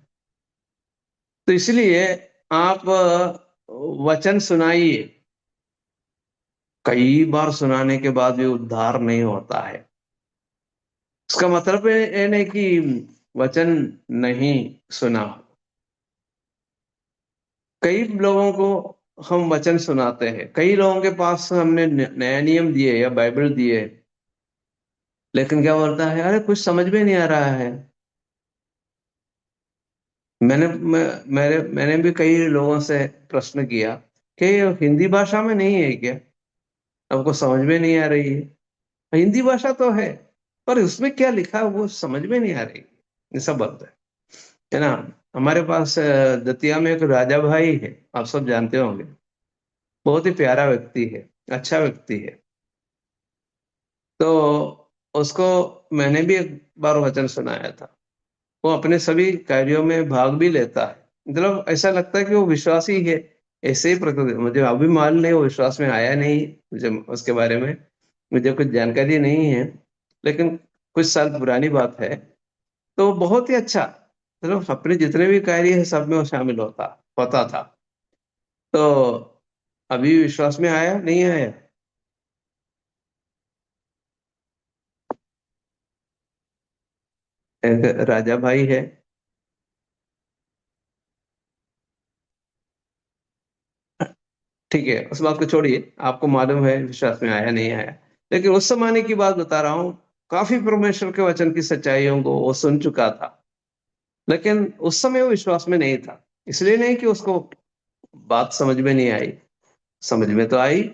तो इसलिए आप वचन सुनाइए, कई बार सुनाने के बाद भी उद्धार नहीं होता है। इसका मतलब ये नहीं कि वचन नहीं सुना। कई लोगों को हम वचन सुनाते हैं, कई लोगों के पास हमने नया नियम दिए या बाइबल दिए, लेकिन क्या बोलता है? अरे कुछ समझ में नहीं आ रहा है। मैंने भी कई लोगों से प्रश्न किया कि ये हिंदी भाषा में नहीं है क्या? आपको समझ में नहीं आ रही है? हिंदी भाषा तो है, पर उसमें क्या लिखा है वो समझ में नहीं आ रही, ऐसा बोलता है ना। हमारे पास दतिया में एक राजा भाई है, आप सब जानते होंगे। बहुत ही प्यारा व्यक्ति है, अच्छा व्यक्ति है। तो उसको मैंने भी एक बार वचन सुनाया था। वो अपने सभी कार्यों में भाग भी लेता है, मतलब ऐसा लगता है कि वो विश्वासी है। ऐसे ही प्रकृति, मुझे अभी मालूम नहीं, वो विश्वास में आया नहीं, मुझे उसके बारे में मुझे कुछ जानकारी नहीं है, लेकिन कुछ साल पुरानी बात है। तो बहुत ही अच्छा, मतलब अपने जितने भी कार्य है सब में वो शामिल होता होता था। तो अभी विश्वास में आया नहीं आया? एक राजा भाई है, ठीक है, उस बात को छोड़िए, आपको मालूम है विश्वास में आया नहीं आया। लेकिन उस जमाने की बात बता रहा हूँ, काफी परमेश्वर के वचन की सच्चाइयों को वो सुन चुका था, लेकिन उस समय वो विश्वास में नहीं था। इसलिए नहीं कि उसको बात समझ में नहीं आई, समझ में तो आई,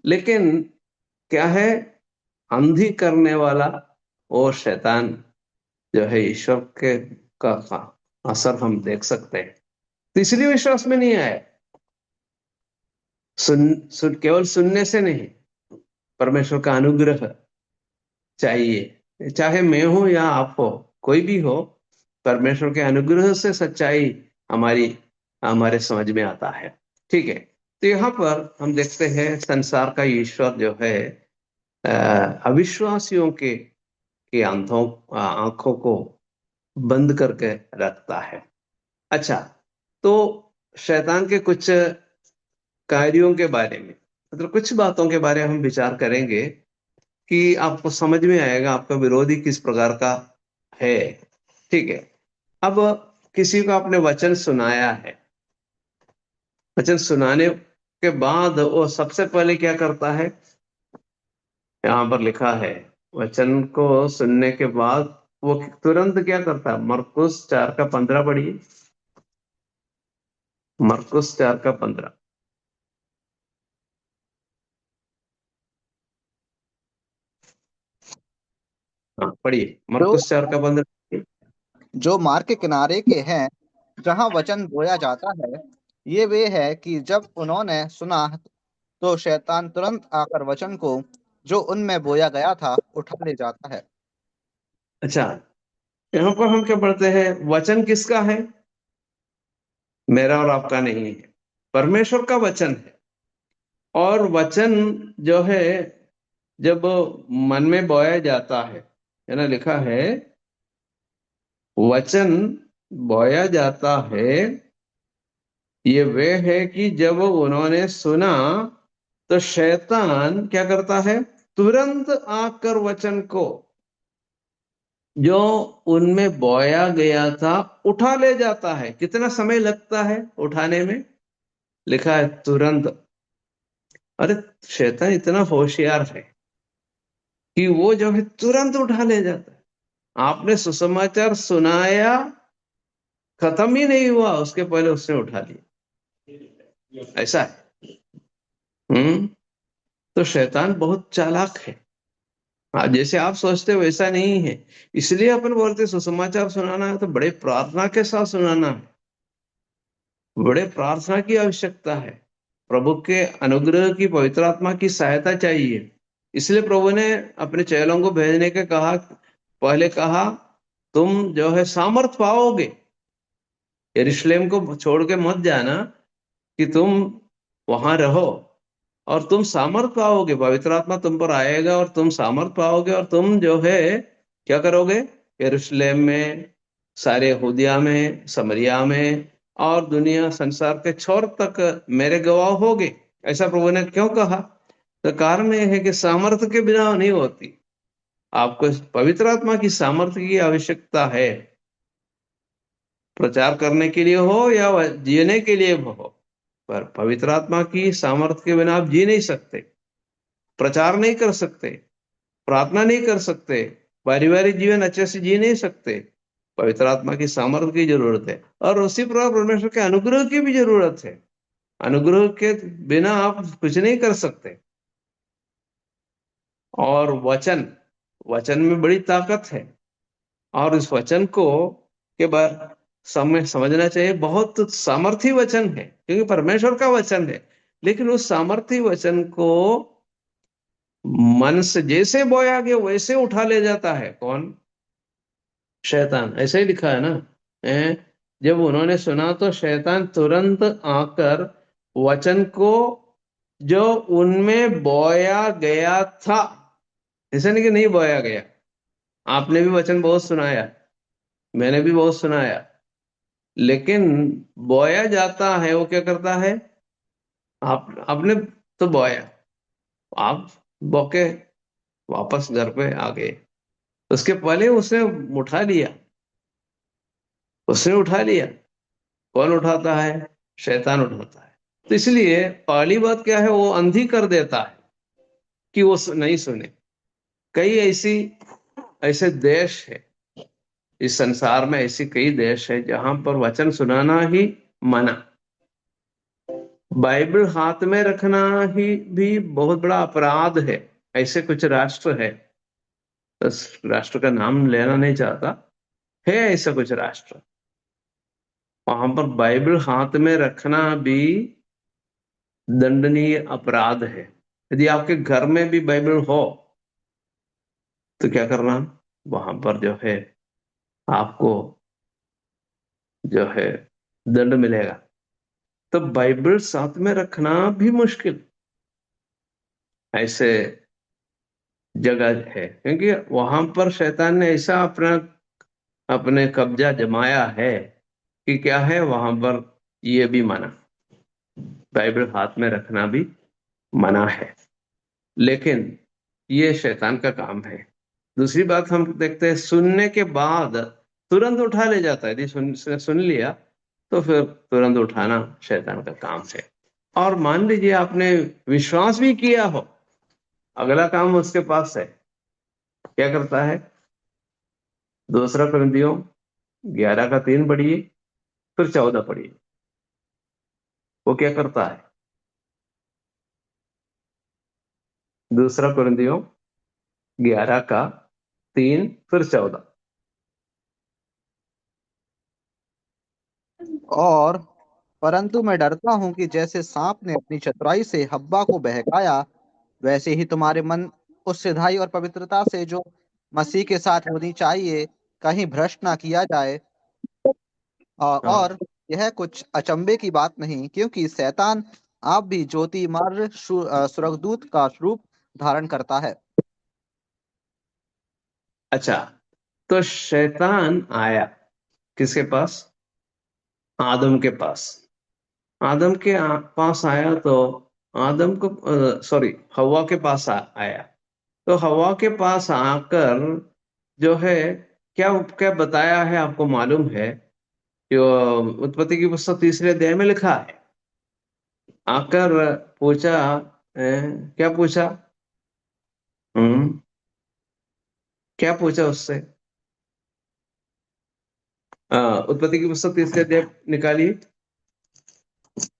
लेकिन क्या है, अंधी करने वाला वो शैतान जो है, ईश्वर के का असर हम देख सकते हैं। तो इसलिए विश्वास में नहीं आया। केवल सुनने से नहीं, परमेश्वर का अनुग्रह चाहिए, चाहे मैं हूं या आप हो, कोई भी हो, परमेश्वर के अनुग्रह से सच्चाई हमारी हमारे समझ में आता है। ठीक है, तो यहाँ पर हम देखते हैं संसार का ईश्वर जो है अविश्वासियों के आंखों को बंद करके रखता है। अच्छा, तो शैतान के कुछ कार्यों के बारे में, मतलब कुछ बातों के बारे में हम विचार करेंगे कि आपको समझ में आएगा आपका विरोधी किस प्रकार का है। ठीक है, अब किसी को आपने वचन सुनाया है, वचन सुनाने के बाद वो सबसे पहले क्या करता है? यहाँ पर लिखा है, वचन को सुनने के बाद वो तुरंत क्या करता है? मरकुस 4 का 15 पढ़िए, मरकुस 4 का 15। हाँ पढ़िए, जो मरकुस 4:15। जो मार्ग के किनारे के हैं, जहाँ वचन बोया जाता है, ये वे है कि जब उन्होंने सुना तो शैतान तुरंत आकर वचन को जो उनमें बोया गया था उठा ले जाता है। अच्छा, यहाँ पर हम क्या पढ़ते हैं? वचन किसका है? मेरा और आपका नहीं है, परमेश्वर का वचन है। और वचन जो है, जब मन में बोया जाता है ना, लिखा है वचन बोया जाता है, ये वे है कि जब उन्होंने सुना तो शैतान क्या करता है? तुरंत आकर वचन को जो उनमें बोया गया था उठा ले जाता है। कितना समय लगता है उठाने में? लिखा है तुरंत। अरे, शैतान इतना होशियार है कि वो जो है तुरंत उठा ले जाता है। आपने सुसमाचार सुनाया, खत्म ही नहीं हुआ उसके पहले उसने उठा लिया। ऐसा है। तो शैतान बहुत चालाक है। हाँ, जैसे आप सोचते हो वैसा नहीं है। इसलिए अपन बोलते सुसमाचार सुनाना है तो बड़े प्रार्थना के साथ सुनाना है, बड़े प्रार्थना की आवश्यकता है, प्रभु के अनुग्रह की, पवित्र आत्मा की सहायता चाहिए। इसलिए प्रभु ने अपने चेलों को भेजने के कहा, पहले कहा तुम जो है सामर्थ पाओगे, यरूशलेम को छोड़ के मत जाना, कि तुम वहां रहो और तुम सामर्थ पाओगे, पवित्र आत्मा तुम पर आएगा और तुम सामर्थ पाओगे, और तुम जो है क्या करोगे? यरूशलेम में, सारे यहूदिया में, समरिया में और दुनिया संसार के छोर तक मेरे गवाह होगे। ऐसा प्रभु ने क्यों कहा? तो कारण यह है कि सामर्थ्य के बिना नहीं होती। आपको पवित्र आत्मा की सामर्थ्य की आवश्यकता है, प्रचार करने के लिए हो या जीने के लिए हो। पर पवित्र आत्मा की सामर्थ्य के बिना आप जी नहीं सकते, प्रचार नहीं कर सकते, प्रार्थना नहीं कर सकते, पारिवारिक जीवन अच्छे से जी नहीं सकते। पवित्र आत्मा की सामर्थ्य की जरूरत है, और उसी प्रकार परमेश्वर के अनुग्रह की भी जरूरत है। अनुग्रह के बिना आप कुछ नहीं कर सकते। और वचन, वचन में बड़ी ताकत है, और इस वचन को के बाद समझना चाहिए। बहुत सामर्थी वचन है क्योंकि परमेश्वर का वचन है, लेकिन उस सामर्थी वचन को मन से जैसे बोया गया वैसे उठा ले जाता है। कौन? शैतान। ऐसे ही लिखा है ना, जब उन्होंने सुना तो शैतान तुरंत आकर वचन को जो उनमें बोया गया था, ऐसा नहीं कि नहीं बोया गया। आपने भी वचन बहुत सुनाया, मैंने भी बहुत सुनाया, लेकिन बोया जाता है वो क्या करता है? आपने तो बोया, आप बौके वापस घर पे आ गए, उसके पहले उसने उठा लिया, उसने उठा लिया। कौन उठाता है? शैतान उठाता है। तो इसलिए पहली बात क्या है, वो अंधी कर देता है कि वो नहीं सुने। कई ऐसे देश है इस संसार में, ऐसी कई देश है जहां पर वचन सुनाना ही मना, बाइबल हाथ में रखना ही भी बहुत बड़ा अपराध है। ऐसे कुछ राष्ट्र है, उस राष्ट्र का नाम लेना नहीं चाहता, है ऐसा कुछ राष्ट्र, वहां पर बाइबल हाथ में रखना भी दंडनीय अपराध है। यदि आपके घर में भी बाइबल हो तो क्या करना? वहां पर जो है आपको जो है दंड मिलेगा। तो बाइबल साथ में रखना भी मुश्किल ऐसे जगह है, क्योंकि वहां पर शैतान ने ऐसा अपने कब्जा जमाया है कि क्या है, वहां पर ये भी मना, बाइबल हाथ में रखना भी मना है। लेकिन ये शैतान का काम है। दूसरी बात हम देखते हैं, सुनने के बाद तुरंत उठा ले जाता है। यदि सुन लिया तो फिर तुरंत उठाना शैतान का काम है। और मान लीजिए आपने विश्वास भी किया हो, अगला काम उसके पास है। क्या करता है? 2 कुरिन्थियों 11 का 3 पढ़िए, फिर 14 पढ़िए। वो क्या करता है? 2 कुरिन्थियों 11 का 3 फिर 14। और परंतु मैं डरता हूं कि जैसे सांप ने अपनी चतुराई से हव्वा को बहकाया, वैसे ही तुम्हारे मन उस सिधाई और पवित्रता से जो मसीह के साथ होनी चाहिए, कहीं भ्रष्ट ना किया जाए। हाँ, और यह कुछ अचंभे की बात नहीं, क्योंकि शैतान आप भी ज्योति मार्ग स्वर्गदूत का रूप धारण करता है। अच्छा, तो शैतान आया किसके पास? आदम के पास। आदम के पास आया तो आदम को, सॉरी, हवा के पास आया। तो हवा के पास आकर जो है, क्या क्या बताया है आपको मालूम है? जो उत्पत्ति की पुस्तक 3 अध्याय में लिखा है, आकर पूछा, क्या पूछा? हम्म क्या पूछा उससे? उत्पत्ति की पुस्तक 3 अध्याय निकालिए,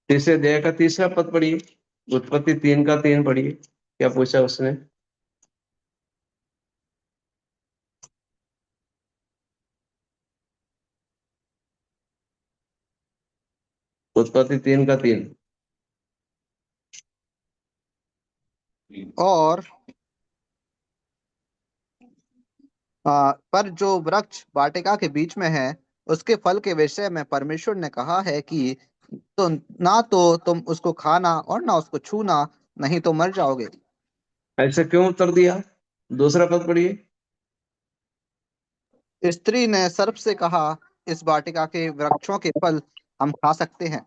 3 अध्याय का 3रा पद पढ़िए, उत्पत्ति 3 का 3 पढ़िए, क्या पूछा उसने? उत्पत्ति 3 का 3। और पर जो वृक्ष वाटिका के बीच में है, उसके फल के विषय में परमेश्वर ने कहा है कि तो ना तो तुम उसको खाना और ना उसको छूना, नहीं तो मर जाओगे। ऐसा क्यों उत्तर दिया? 2रा पद पढ़िए। स्त्री ने सर्प से कहा, इस वाटिका के वृक्षों के फल हम खा सकते हैं।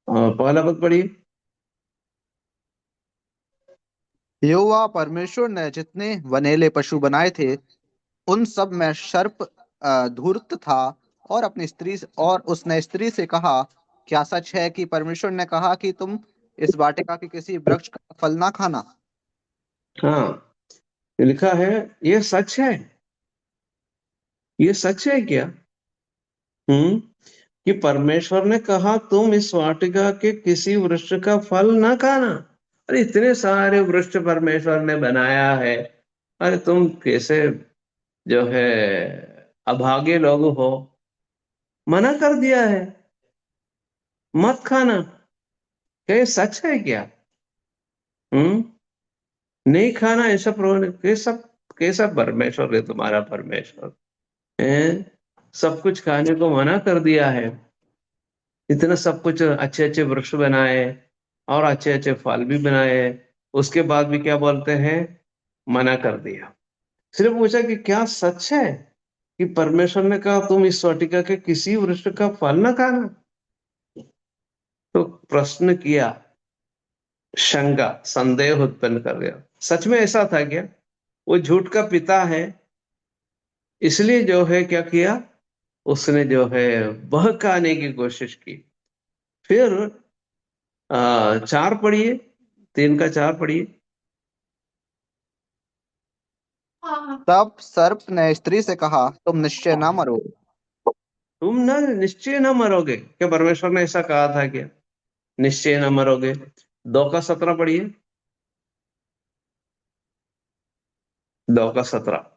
पहला पद पढ़िए। यहोवा परमेश्वर ने जितने वनेले पशु बनाए थे, उन सब में सर्प धूर्त था। और उसने स्त्री से कहा, क्या सच है कि परमेश्वर ने कहा कि तुम इस वाटिका के किसी वृक्ष का फल ना खाना? हाँ, लिखा है, ये सच है। ये सच है क्या? कि परमेश्वर ने कहा तुम इस वाटिका के किसी वृक्ष का फल ना खाना। अरे इतने सारे वृक्ष परमेश्वर ने बनाया है, अरे तुम कैसे जो है अभागे लोग हो, मना कर दिया है मत खाना। क्या ये सच है क्या? हम्म नहीं खाना, ऐसा प्रभु ने कैसा, कैसा परमेश्वर है तुम्हारा परमेश्वर है? सब कुछ खाने को मना कर दिया है, इतना सब कुछ अच्छे अच्छे वृक्ष बनाए और अच्छे अच्छे फल भी बनाए, उसके बाद भी क्या बोलते हैं? मना कर दिया। सिर्फ पूछा कि क्या सच है कि परमेश्वर ने कहा तुम इस वाटिका के किसी वृक्ष का फल ना खाना? तो प्रश्न किया, शंका, संदेह उत्पन्न कर गया, सच में ऐसा था क्या? वो झूठ का पिता है, इसलिए जो है क्या किया, उसने जो है बहकाने की कोशिश की। फिर 4 पढ़िए, 3 का 4 पढ़िए। तब सर्प ने स्त्री से कहा, तुम निश्चय ना मरोगे। तुम ना निश्चय न मरोगे। क्या परमेश्वर ने ऐसा कहा था क्या? निश्चय न मरोगे। 2 का 17 पढ़िए, 2 का 17।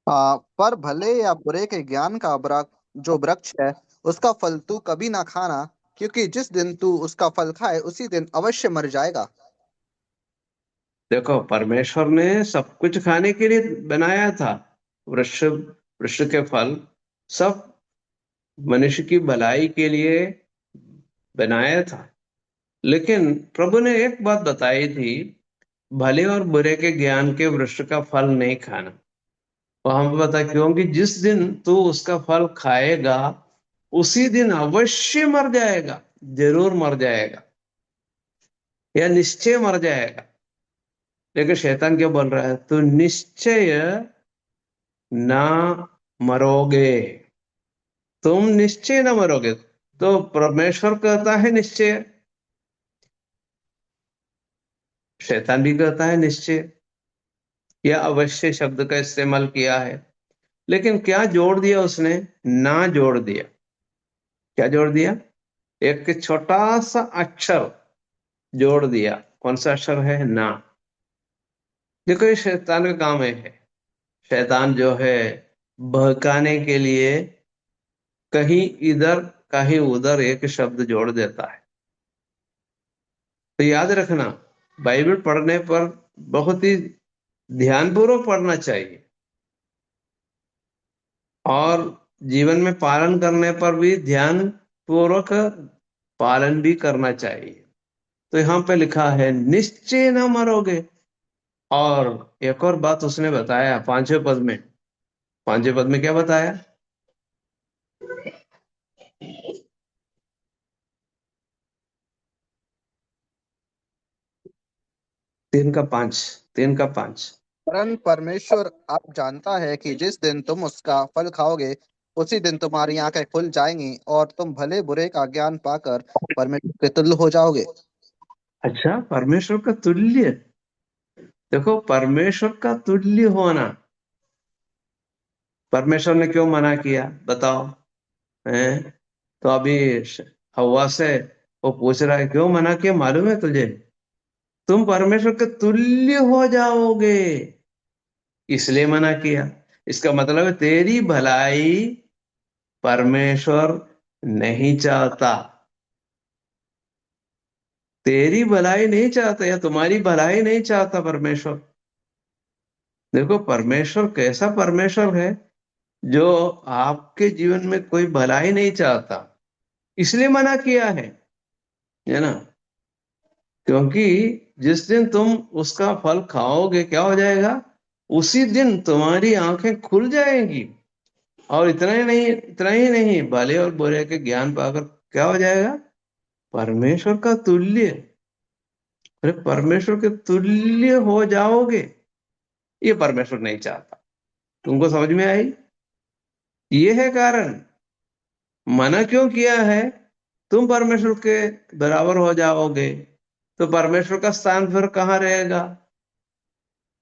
पर भले या बुरे के ज्ञान का जो वृक्ष है, उसका फल तू कभी ना खाना, क्योंकि जिस दिन तू उसका फल खाए उसी दिन अवश्य मर जाएगा। देखो, परमेश्वर ने सब कुछ खाने के लिए बनाया था, वृक्ष, वृक्ष के फल सब मनुष्य की भलाई के लिए बनाया था। लेकिन प्रभु ने एक बात बताई थी, भले और बुरे के ज्ञान के वृक्ष का फल नहीं खाना। और हम बता, क्योंकि जिस दिन तू उसका फल खाएगा उसी दिन अवश्य मर जाएगा, जरूर मर जाएगा या निश्चय मर जाएगा। लेकिन शैतान क्या बोल रहा है? तू निश्चय ना मरोगे, तुम निश्चय ना मरोगे। तो परमेश्वर कहता है निश्चय, शैतान भी कहता है निश्चय, या अवश्य शब्द का इस्तेमाल किया है। लेकिन क्या जोड़ दिया उसने? ना जोड़ दिया। क्या जोड़ दिया? एक छोटा सा अक्षर, जोड़ दिया। कौन सा अक्षर है? ना। देखो ये शैतान का काम है। शैतान जो है बहकाने के लिए कहीं इधर कहीं उधर एक शब्द जोड़ देता है। तो याद रखना, बाइबल पढ़ने पर बहुत ही ध्यानपूर्वक पढ़ना चाहिए और जीवन में पालन करने पर भी ध्यान पूर्वक पालन भी करना चाहिए। तो यहाँ पे लिखा है निश्चय न मरोगे। और एक और बात उसने बताया 5वें पद में। 5वें पद में क्या बताया? 3 का 5। 3 का 5। वरन परमेश्वर आप जानता है कि जिस दिन तुम उसका फल खाओगे उसी दिन तुम्हारी आंखें खुल जाएंगी और तुम भले बुरे का ज्ञान पाकर परमेश्वर के तुल्य हो जाओगे। अच्छा, परमेश्वर का तुल्य। देखो, परमेश्वर का तुल्य होना, परमेश्वर ने क्यों मना किया बताओ? हैं? तो अभी हवा से वो पूछ रहा है क्यों मना किया, मालूम है तुझे? तुम परमेश्वर के तुल्य हो जाओगे, इसलिए मना किया। इसका मतलब है तेरी भलाई परमेश्वर नहीं चाहता। तेरी भलाई नहीं चाहता या तुम्हारी भलाई नहीं चाहता परमेश्वर। देखो, परमेश्वर कैसा परमेश्वर है जो आपके जीवन में कोई भलाई नहीं चाहता, इसलिए मना किया है ना? क्योंकि जिस दिन तुम उसका फल खाओगे क्या हो जाएगा? उसी दिन तुम्हारी आंखें खुल जाएंगी। और इतना ही नहीं, भले और बुरे के ज्ञान पाकर क्या हो जाएगा? परमेश्वर का तुल्य। अरे, परमेश्वर के तुल्य हो जाओगे, ये परमेश्वर नहीं चाहता। तुमको समझ में आई? ये है कारण, मना क्यों किया है। तुम परमेश्वर के बराबर हो जाओगे तो परमेश्वर का स्थान फिर कहाँ रहेगा?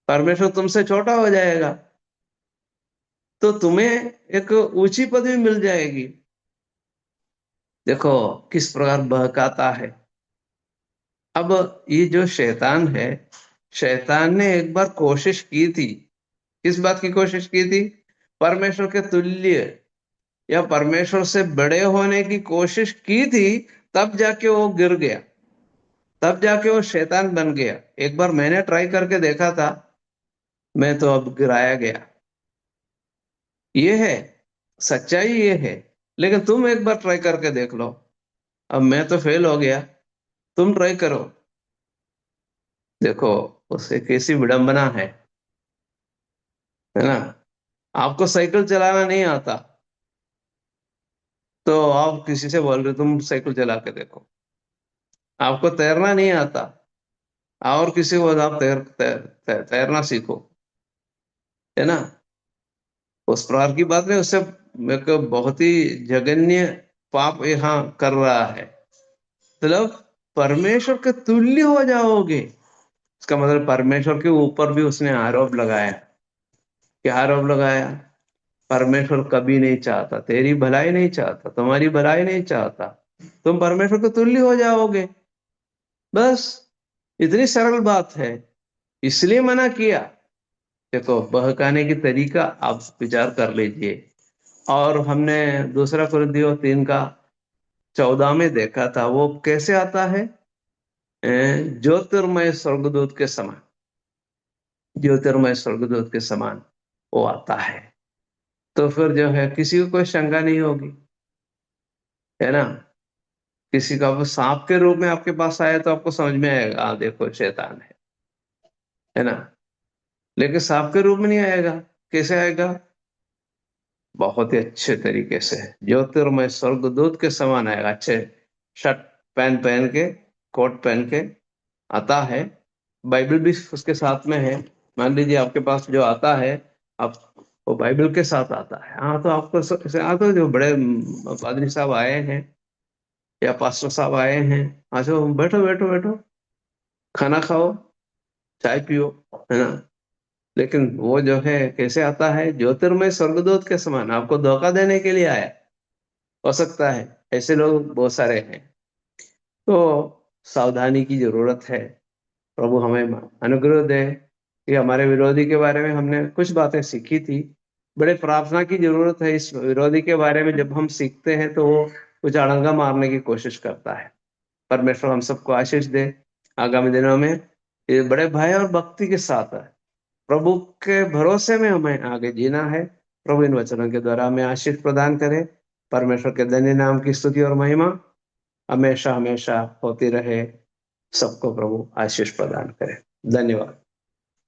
परमेश्वर तुमसे छोटा हो जाएगा, तो तुम्हें एक ऊंची पदवी मिल जाएगी। देखो किस प्रकार बहकाता है। अब ये जो शैतान है, शैतान ने एक बार कोशिश की थी। किस बात की कोशिश की थी? परमेश्वर के तुल्य या परमेश्वर से बड़े होने की कोशिश की थी। तब जाके वो गिर गया, तब जाके वो शैतान बन गया। एक बार मैंने ट्राई करके देखा था, मैं तो अब गिराया गया। ये है सच्चाई, ये है। लेकिन तुम एक बार ट्राई करके देख लो। अब मैं तो फेल हो गया, तुम ट्राई करो, देखो उसे कैसी विडंबना है ना? आपको साइकिल चलाना नहीं आता तो आप किसी से बोल रहे तुम साइकिल चला के देखो। आपको तैरना नहीं आता और किसी को आप तैरना सीखो, है ना? उस प्रकार की बात नहीं। उससे एक बहुत ही जघन्य पाप यहाँ कर रहा है। मतलब परमेश्वर के तुल्य हो जाओगे, इसका मतलब परमेश्वर के ऊपर भी उसने आरोप लगाया। क्या आरोप लगाया? परमेश्वर कभी नहीं चाहता, तेरी भलाई नहीं चाहता, तुम्हारी भलाई नहीं चाहता। तुम परमेश्वर के तुल्य हो जाओगे, बस इतनी सरल बात है, इसलिए मना किया। देखो, बहकाने की तरीका आप विचार कर लीजिए। और हमने दूसरा कुरिन्थियों 3 का 14 में देखा था, वो कैसे आता है? ज्योतिर्मय स्वर्गदूत के समान, ज्योतिर्मय स्वर्गदूत के समान वो आता है। तो फिर जो है किसी को कोई शंका नहीं होगी, है ना? किसी का वो सांप के रूप में आपके पास आया तो आपको समझ में आएगा, हाँ देखो शैतान है ना? लेकिन सांप के रूप में नहीं आएगा। कैसे आएगा? बहुत ही अच्छे तरीके से ज्योतिर्मय स्वर्गदूत के समान आएगा। अच्छे शर्ट पहन पहन के, कोट पहन के आता है। बाइबल भी उसके साथ में है। मान लीजिए आपके पास जो आता है, आप वो बाइबल के साथ आता है। हाँ, तो आपको हाँ, तो जो बड़े पादरी साहब आए हैं या पास्टर साहब आए हैं, हाँ तो बैठो बैठो बैठो, खाना खाओ, चाय पियो, है ना? लेकिन वो जो है कैसे आता है? ज्योतिर्मय स्वर्गदूत के समान, आपको धोखा देने के लिए आया हो सकता है। ऐसे लोग बहुत सारे हैं। तो सावधानी की जरूरत है। प्रभु हमें अनुग्रह दे कि हमारे विरोधी के बारे में हमने कुछ बातें सीखी थी, बड़े प्रार्थना की जरूरत है। इस विरोधी के बारे में जब हम सीखते हैं तो वो कुछ अड़ंगा मारने की कोशिश करता है। परमेश्वर हम सबको आशीष दे। आगामी दिनों में ये बड़े भय और भक्ति के साथ है, प्रभु के भरोसे में हमें आगे जीना है। प्रभु इन वचनों के द्वारा हमें आशीष प्रदान करे। परमेश्वर के धन्य नाम की स्तुति और महिमा हमेशा हमेशा होती रहे। सबको प्रभु आशीष प्रदान करे। धन्यवाद।